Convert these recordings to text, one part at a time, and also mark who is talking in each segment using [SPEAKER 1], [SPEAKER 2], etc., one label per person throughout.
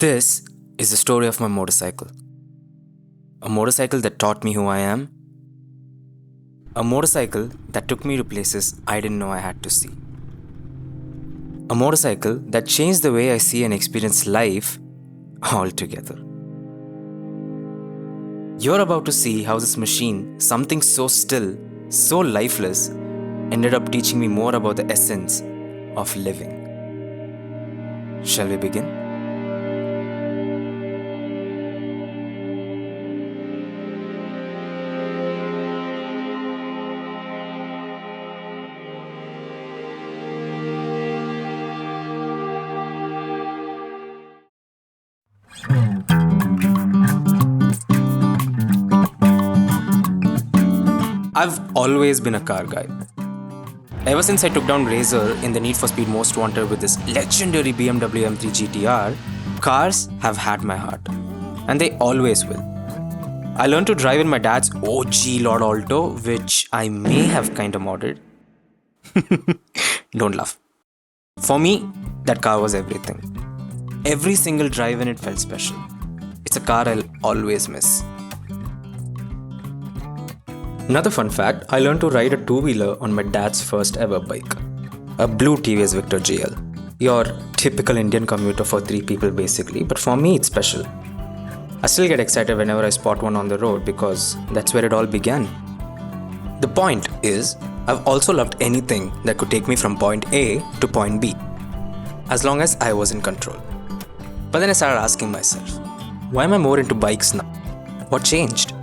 [SPEAKER 1] This is the story of my motorcycle. A motorcycle that taught me who I am. A motorcycle that took me to places I didn't know I had to see. A motorcycle that changed the way I see and experience life altogether. You're about to see how this machine, something so still, so lifeless, ended up teaching me more about the essence of living. Shall we begin? I've always been a car guy. Ever since I took down Razor in the Need for Speed Most Wanted with this legendary BMW M3 GTR, cars have had my heart. And they always will. I learned to drive in my dad's OG Lord Alto, which I may have kinda modded. Don't laugh. For me, that car was everything. Every single drive in it felt special. It's a car I'll always miss. Another fun fact, I learned to ride a two-wheeler on my dad's first ever bike. A blue TVS Victor GL. Your typical Indian commuter for 3 people basically, but for me it's special. I still get excited whenever I spot one on the road because that's where it all began. The point is, I've also loved anything that could take me from point A to point B, as long as I was in control. But then I started asking myself, why am I more into bikes now? What changed?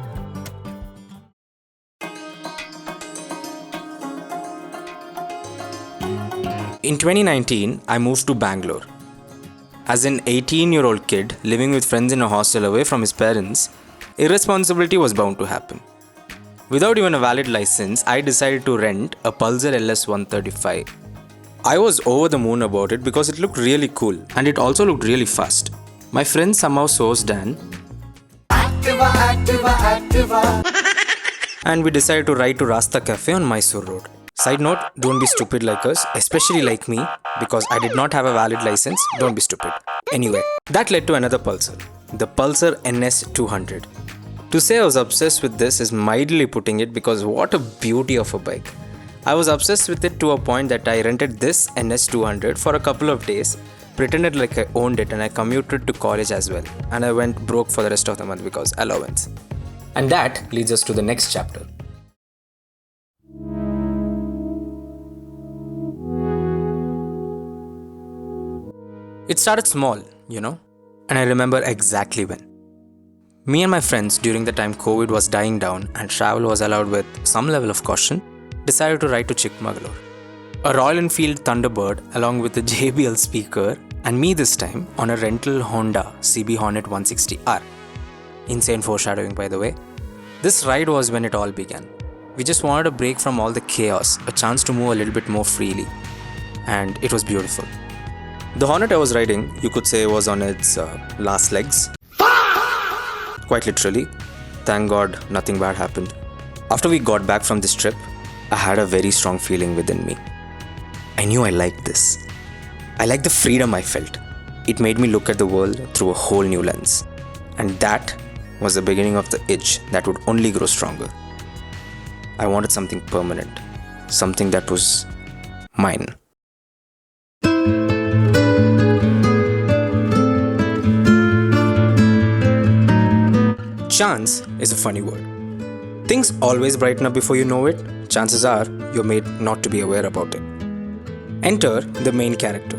[SPEAKER 1] In 2019, I moved to Bangalore. As an 18-year-old kid living with friends in a hostel away from his parents, irresponsibility was bound to happen. Without even a valid license, I decided to rent a Pulsar LS 135. I was over the moon about it because it looked really cool and it also looked really fast. My friend somehow sourced an Activa. And we decided to ride to Rasta Cafe on Mysore Road. Side note, don't be stupid like us, especially like me, because I did not have a valid license, don't be stupid. Anyway, that led to another Pulsar, the Pulsar NS 200. To say I was obsessed with this is mildly putting it because what a beauty of a bike. I was obsessed with it to a point that I rented this NS 200 for a couple of days, pretended like I owned it and I commuted to college as well. And I went broke for the rest of the month because allowance. And that leads us to the next chapter. It started small, and I remember exactly when. Me and my friends, during the time COVID was dying down and travel was allowed with some level of caution, decided to ride to Chikmagalur. A Royal Enfield Thunderbird along with a JBL speaker and me this time on a rental Honda CB Hornet 160R. Insane foreshadowing by the way. This ride was when it all began. We just wanted a break from all the chaos, a chance to move a little bit more freely. And it was beautiful. The Hornet I was riding, you could say, was on its last legs. Quite literally. Thank God nothing bad happened. After we got back from this trip, I had a very strong feeling within me. I knew I liked this. I liked the freedom I felt. It made me look at the world through a whole new lens. And that was the beginning of the itch that would only grow stronger. I wanted something permanent. Something that was mine. Chance is a funny word. Things always brighten up before you know it. Chances are you're made not to be aware about it. Enter the main character,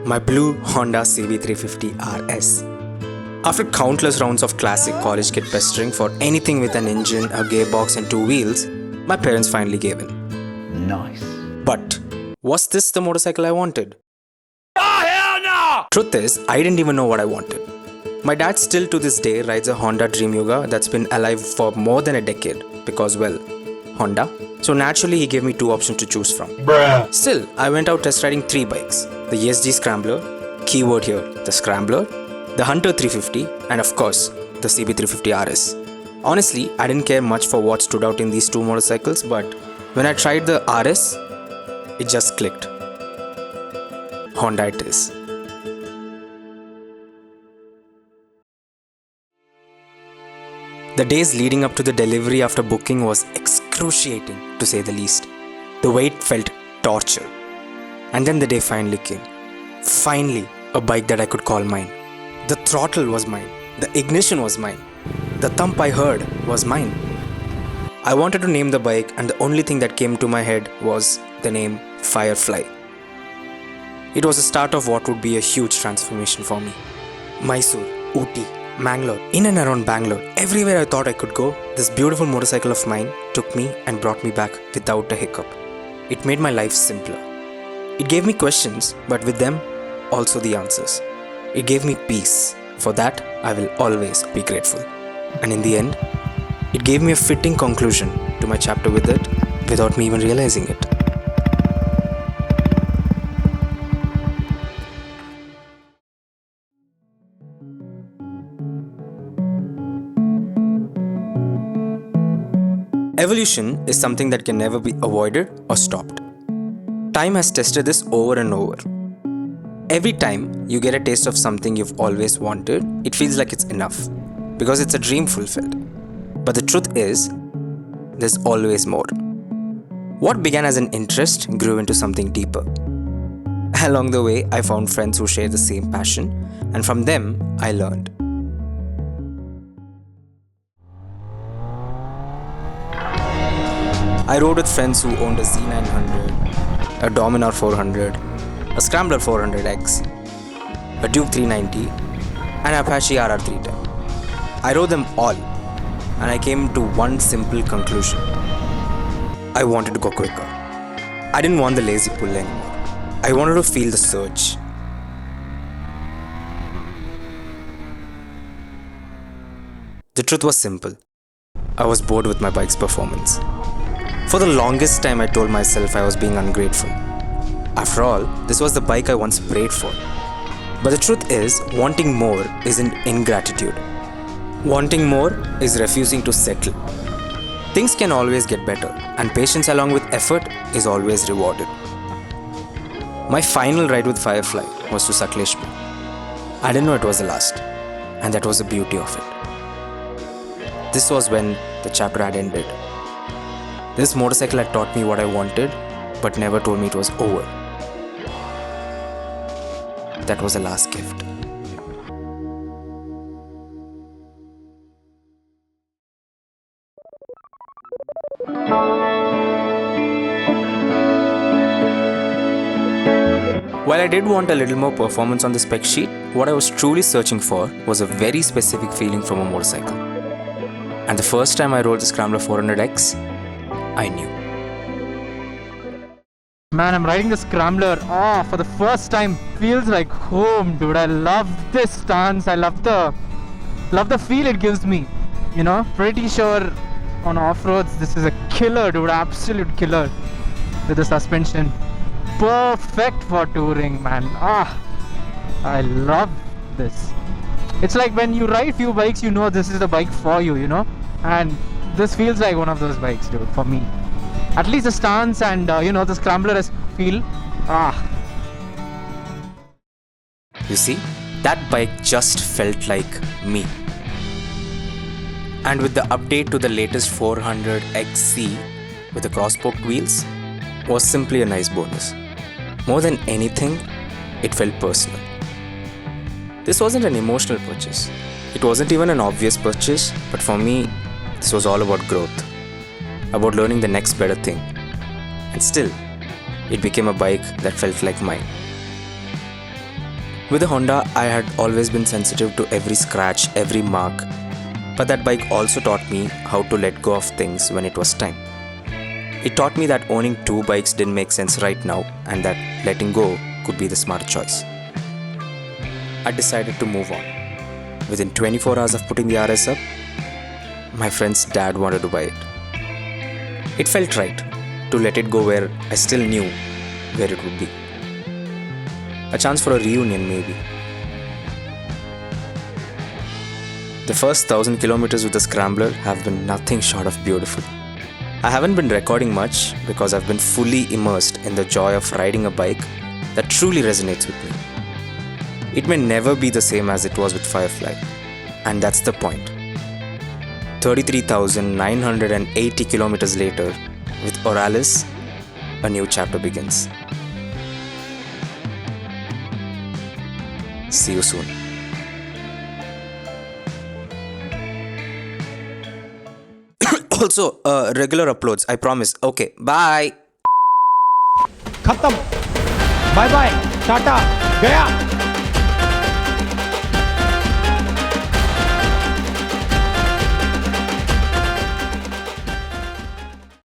[SPEAKER 1] my blue Honda CB350 RS. After countless rounds of classic college kid pestering for anything with an engine, a gearbox and 2 wheels, my parents finally gave in.
[SPEAKER 2] Nice.
[SPEAKER 1] But was this the motorcycle I wanted? Oh hell no! Truth is, I didn't even know what I wanted. My dad still to this day rides a Honda Dream Yuga that's been alive for more than a decade because, well, Honda. So naturally he gave me 2 options to choose from.
[SPEAKER 2] Bruh.
[SPEAKER 1] Still, I went out test riding 3 bikes. The ESG Scrambler, keyword here, the Scrambler, the Hunter 350 and of course, the CB350 RS. Honestly, I didn't care much for what stood out in these 2 motorcycles, but when I tried the RS, it just clicked. Honda it is. The days leading up to the delivery after booking was excruciating, to say the least. The wait felt torture. And then the day finally came. Finally, a bike that I could call mine. The throttle was mine. The ignition was mine. The thump I heard was mine. I wanted to name the bike, and the only thing that came to my head was the name Firefly. It was the start of what would be a huge transformation for me. Mysore, Ooty, Mangalore, in and around Bangalore, everywhere I thought I could go, this beautiful motorcycle of mine took me and brought me back without a hiccup. It made my life simpler. It gave me questions, but with them, also the answers. It gave me peace. For that, I will always be grateful. And in the end, it gave me a fitting conclusion to my chapter with it without me even realizing it. Evolution is something that can never be avoided or stopped. Time has tested this over and over. Every time you get a taste of something you've always wanted, it feels like it's enough because it's a dream fulfilled. But the truth is, there's always more. What began as an interest grew into something deeper. Along the way, I found friends who share the same passion, and from them, I learned. I rode with friends who owned a Z900, a Dominar 400, a Scrambler 400X, a Duke 390, and Apache RR310. I rode them all, and I came to one simple conclusion. I wanted to go quicker. I didn't want the lazy pull anymore. I wanted to feel the surge. The truth was simple. I was bored with my bike's performance. For the longest time, I told myself I was being ungrateful. After all, this was the bike I once prayed for. But the truth is, wanting more isn't ingratitude. Wanting more is refusing to settle. Things can always get better, and patience along with effort is always rewarded. My final ride with Firefly was to Sakleshpur. I didn't know it was the last, and that was the beauty of it. This was when the chapter had ended. This motorcycle had taught me what I wanted, but never told me it was over. That was the last gift. While I did want a little more performance on the spec sheet, what I was truly searching for was a very specific feeling from a motorcycle. And the first time I rode the Scrambler 400X, I knew.
[SPEAKER 2] Man, I'm riding the Scrambler. For the first time, feels like home, dude. I love this stance. I love the feel it gives me. You know, pretty sure on off-roads, this is a killer, dude. Absolute killer with the suspension. Perfect for touring, man. I love this. It's like when you ride few bikes, you know this is the bike for you, you know. And this feels like one of those bikes, dude, for me. At least the stance and, the Scrambler feel.
[SPEAKER 1] You see, that bike just felt like me. And with the update to the latest 400XC with the cross-spoked wheels, was simply a nice bonus. More than anything, it felt personal. This wasn't an emotional purchase. It wasn't even an obvious purchase, but for me, this was all about growth. About learning the next better thing. And still, it became a bike that felt like mine. With the Honda, I had always been sensitive to every scratch, every mark. But that bike also taught me how to let go of things when it was time. It taught me that owning two bikes didn't make sense right now, and that letting go could be the smart choice. I decided to move on. Within 24 hours of putting the RS up, my friend's dad wanted to buy it. It felt right to let it go where I still knew where it would be. A chance for a reunion, maybe. The first 1,000 kilometers with the Scrambler have been nothing short of beautiful. I haven't been recording much because I've been fully immersed in the joy of riding a bike that truly resonates with me. It may never be the same as it was with Firefly, and that's the point. 33,980 kilometers later, with Oralis, a new chapter begins. See you soon. Also, regular uploads, I promise. Okay, bye.
[SPEAKER 3] खत्म, bye bye, Tata, गया.